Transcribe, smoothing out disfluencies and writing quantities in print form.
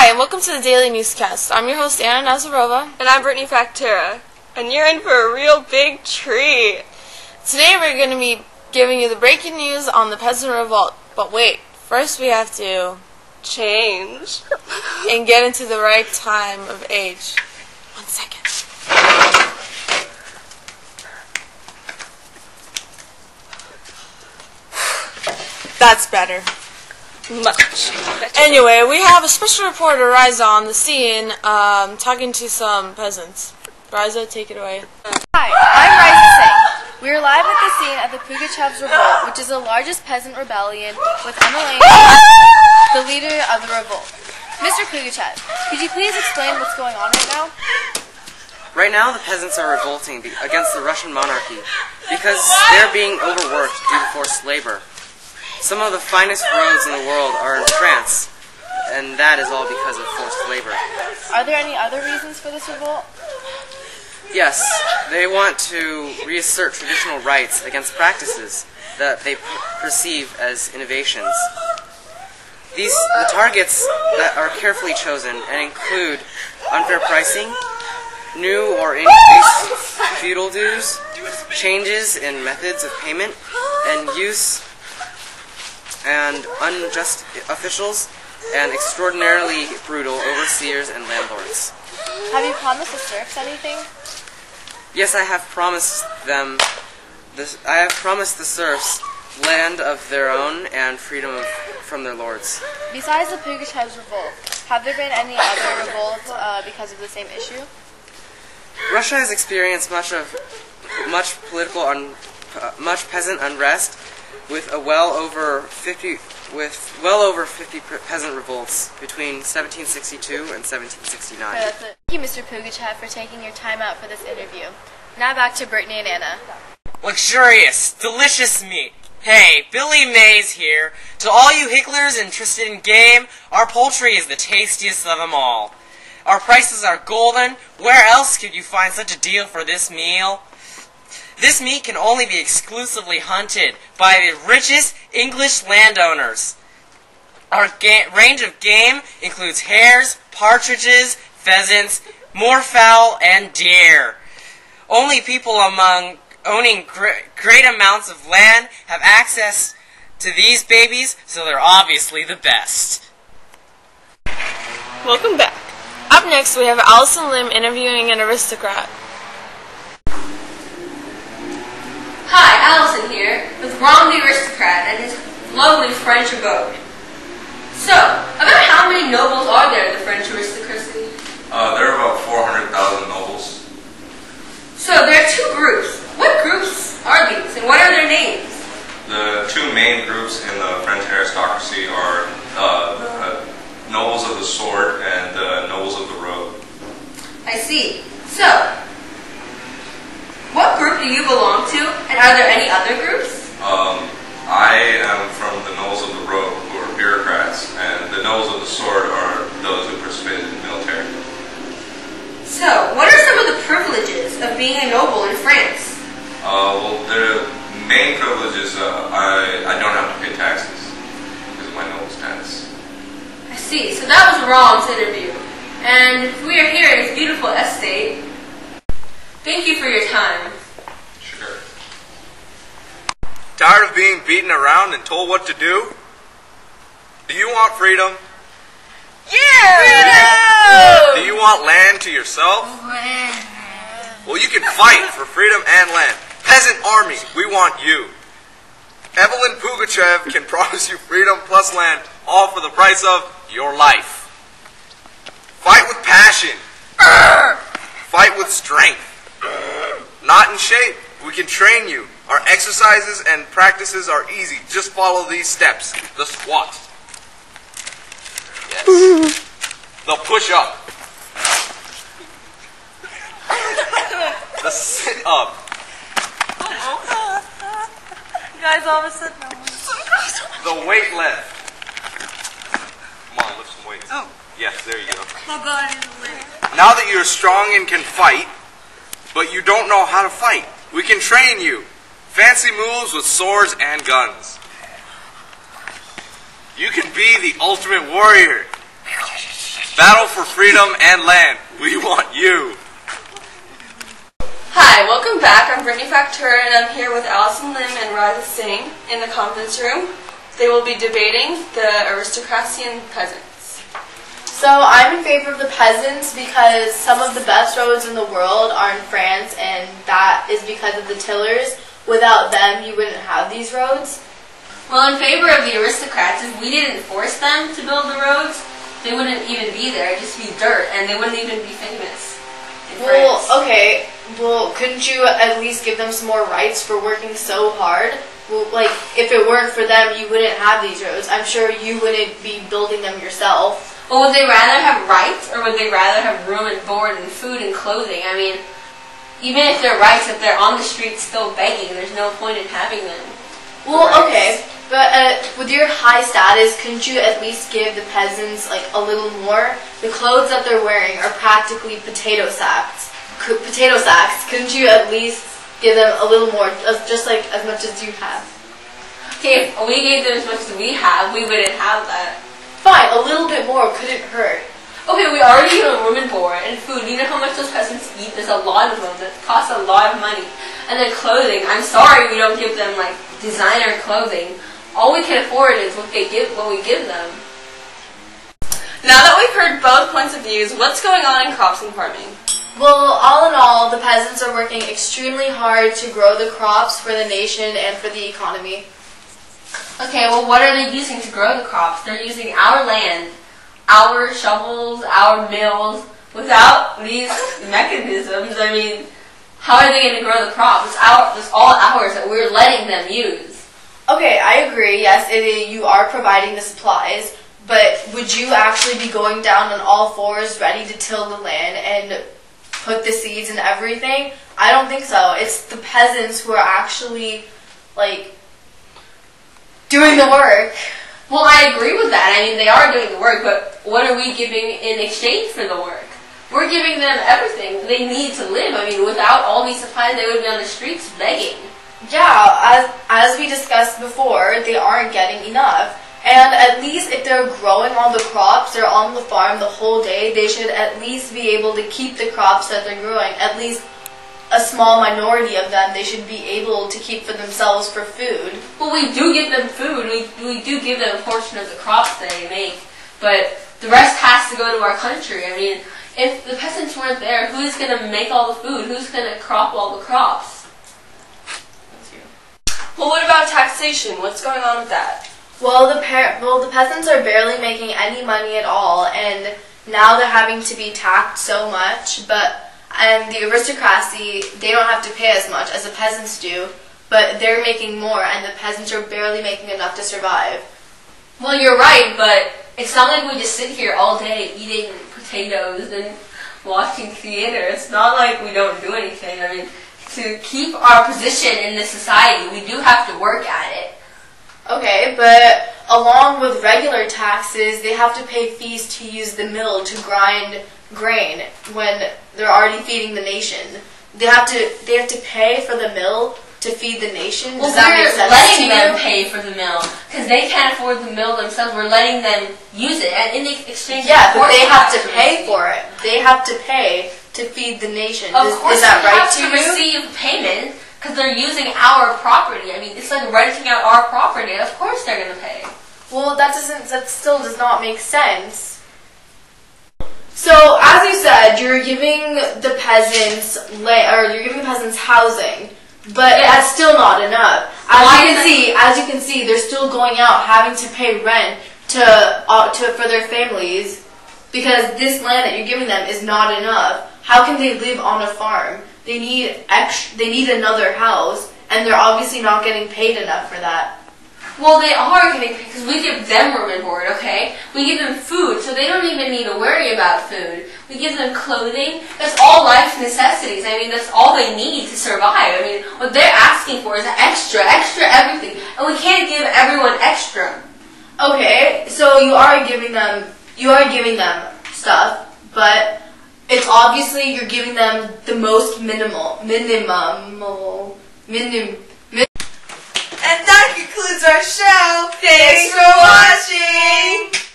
Hi, and welcome to the Daily Newscast. I'm your host, Anna Nazarova. And I'm Brittany Factura. And you're in for a real big treat. Today we're going to be giving you the breaking news on the peasant revolt. But wait, first we have to change and get into the right time of age. 1 second. That's better. Much. Anyway, we have a special reporter, Riza, on the scene, talking to some peasants. Riza, take it away. Hi, I'm Riza Singh. We are live at the scene of the Pugachev's revolt, which is the largest peasant rebellion, with Emily, the leader of the revolt. Mr. Pugachev, could you please explain what's going on right now? Right now, the peasants are revolting against the Russian monarchy because they're being overworked due to forced labor. Some of the finest roads in the world are in France, and that is all because of forced labor. Are there any other reasons for this revolt? Yes, they want to reassert traditional rights against practices that they perceive as innovations. The targets that are carefully chosen and include unfair pricing, new or increased feudal dues, changes in methods of payment, and use and unjust officials, and extraordinarily brutal overseers and landlords. Have you promised the serfs anything? Yes, I have promised them. I have promised the serfs land of their own and freedom from their lords. Besides the Pugachev's revolt, have there been any other revolts because of the same issue? Russia has experienced much peasant unrest, with well over 50 peasant revolts between 1762 and 1769. Thank you, Mr. Pugachev, for taking your time out for this interview. Now back to Brittany and Anna. Luxurious, delicious meat. Hey, Billy Mays here. To all you hicklers interested in game, our poultry is the tastiest of them all. Our prices are golden. Where else could you find such a deal for this meal? This meat can only be exclusively hunted by the richest English landowners. Our range of game includes hares, partridges, pheasants, moorfowl, and deer. Only people owning great amounts of land have access to these babies, so they're obviously the best. Welcome back. Up next, we have Allison Lim interviewing an aristocrat. Hi, Allison here, with Ron the Aristocrat and his lovely French abode. So, about how many nobles are there in the French aristocracy? There are about 400,000 nobles. So, there are two groups. What groups are these, and what are their names? The two main groups in the French aristocracy are the nobles of the sword and the nobles of the road. I see. So, what group do you belong to, and are there any other groups? I am from the nobles of the road, who are bureaucrats, and the nobles of the sword are those who participated in the military. So, what are some of the privileges of being a noble in France? Well, the main privilege is I don't have to pay taxes because of my noble status. I see. So that was Ron's interview. And we are here in his beautiful estate. Thank you for your time. Sure. Tired of being beaten around and told what to do? Do you want freedom? Yeah! Do you want land to yourself? Well, you can fight for freedom and land. Peasant army, we want you. Evelyn Pugachev can promise you freedom plus land, all for the price of your life. Fight with passion. Fight with strength. Not in shape. We can train you. Our exercises and practices are easy. Just follow these steps. The squat. Yes. The push-up. The sit-up. You guys all of a sudden... The weight lift. Come on, lift some weights. Oh. Yes, there you go. Oh God, I need to lift. Now that you're strong and can fight, but you don't know how to fight, we can train you. Fancy moves with swords and guns. You can be the ultimate warrior. Battle for freedom and land. We want you. Hi, welcome back. I'm Brittany Factura, and I'm here with Allison Lim and Raza Singh in the conference room. They will be debating the aristocracy and peasants. So I'm in favor of the peasants because some of the best roads in the world are in France, and that is because of the tillers. Without them, you wouldn't have these roads. Well, in favor of the aristocrats, if we didn't force them to build the roads, they wouldn't even be there. It'd just be dirt, and they wouldn't even be famous in France. Okay. Well, couldn't you at least give them some more rights for working so hard? Well, like, if it weren't for them, you wouldn't have these roads. I'm sure you wouldn't be building them yourself. Well, would they rather have rights, or would they rather have room and board and food and clothing? I mean, even if they're rights, if they're on the streets still begging, there's no point in having them. Well, okay, but with your high status, couldn't you at least give the peasants, like, a little more? The clothes that they're wearing are practically potato sacks. Couldn't you at least give them a little more, just like as much as you have? Okay, if we gave them as much as we have, we wouldn't have that. Fine, a little bit more couldn't hurt. Okay, we already give them room and board and food. You know how much those peasants eat? There's a lot of them that cost a lot of money. And then clothing. I'm sorry we don't give them like designer clothing. All we can afford is what we give them. Now that we've heard both points of views, what's going on in crops and farming? Well, all in all, the peasants are working extremely hard to grow the crops for the nation and for the economy. Okay, well what are they using to grow the crops? They're using our land, our shovels, our mills. Without these mechanisms, I mean, how are they going to grow the crops? It's all ours that we're letting them use. Okay, I agree. Yes, you are providing the supplies, but would you actually be going down on all fours ready to till the land and put the seeds and everything? I don't think so. It's the peasants who are actually, like, doing the work. Well, I agree with that. I mean, they are doing the work, but what are we giving in exchange for the work? We're giving them everything they need to live. I mean, without all these supplies, they would be on the streets begging. Yeah, as we discussed before, they aren't getting enough. And at least if they're growing all the crops, they're on the farm the whole day, they should at least be able to keep the crops that they're growing. At least a small minority of them, they should be able to keep for themselves for food. Well, we do give them food. We do give them a portion of the crops they make. But the rest has to go to our country. I mean, if the peasants weren't there, who's going to make all the food? Who's going to crop all the crops? Well, what about taxation? What's going on with that? Well, the peasants are barely making any money at all, and now they're having to be taxed so much. And the aristocracy, they don't have to pay as much as the peasants do, but they're making more, and the peasants are barely making enough to survive. Well, you're right, but it's not like we just sit here all day eating potatoes and watching theater. It's not like we don't do anything. I mean, to keep our position in this society, we do have to work at it. Okay, but along with regular taxes, they have to pay fees to use the mill to grind grain when they're already feeding the nation. They have to pay for the mill to feed the nation. Does that make sense? We're letting them pay for the mill because they can't afford the mill themselves. We're letting them use it, and in exchange, yeah, but they have to pay for it. They have to pay to feed the nation. Of course, is that right they have to receive payment because they're using our property. I mean, it's like renting out our property. Of course, they're going to pay. Well, that still does not make sense. So, as you said, you're giving the peasants housing, but that's still not enough. As you can see, they're still going out having to pay rent for their families because this land that you're giving them is not enough. How can they live on a farm? They need another house, and they're obviously not getting paid enough for that. Well, they are getting paid because we give them room and board, okay? We give them food, so they don't even need to worry about food. We give them clothing. That's all life's necessities. I mean, that's all they need to survive. I mean, what they're asking for is extra everything, and we can't give everyone extra. Okay, so you are giving them stuff, but it's obviously you're giving them the most minimum. And that concludes our show. Thanks for watching!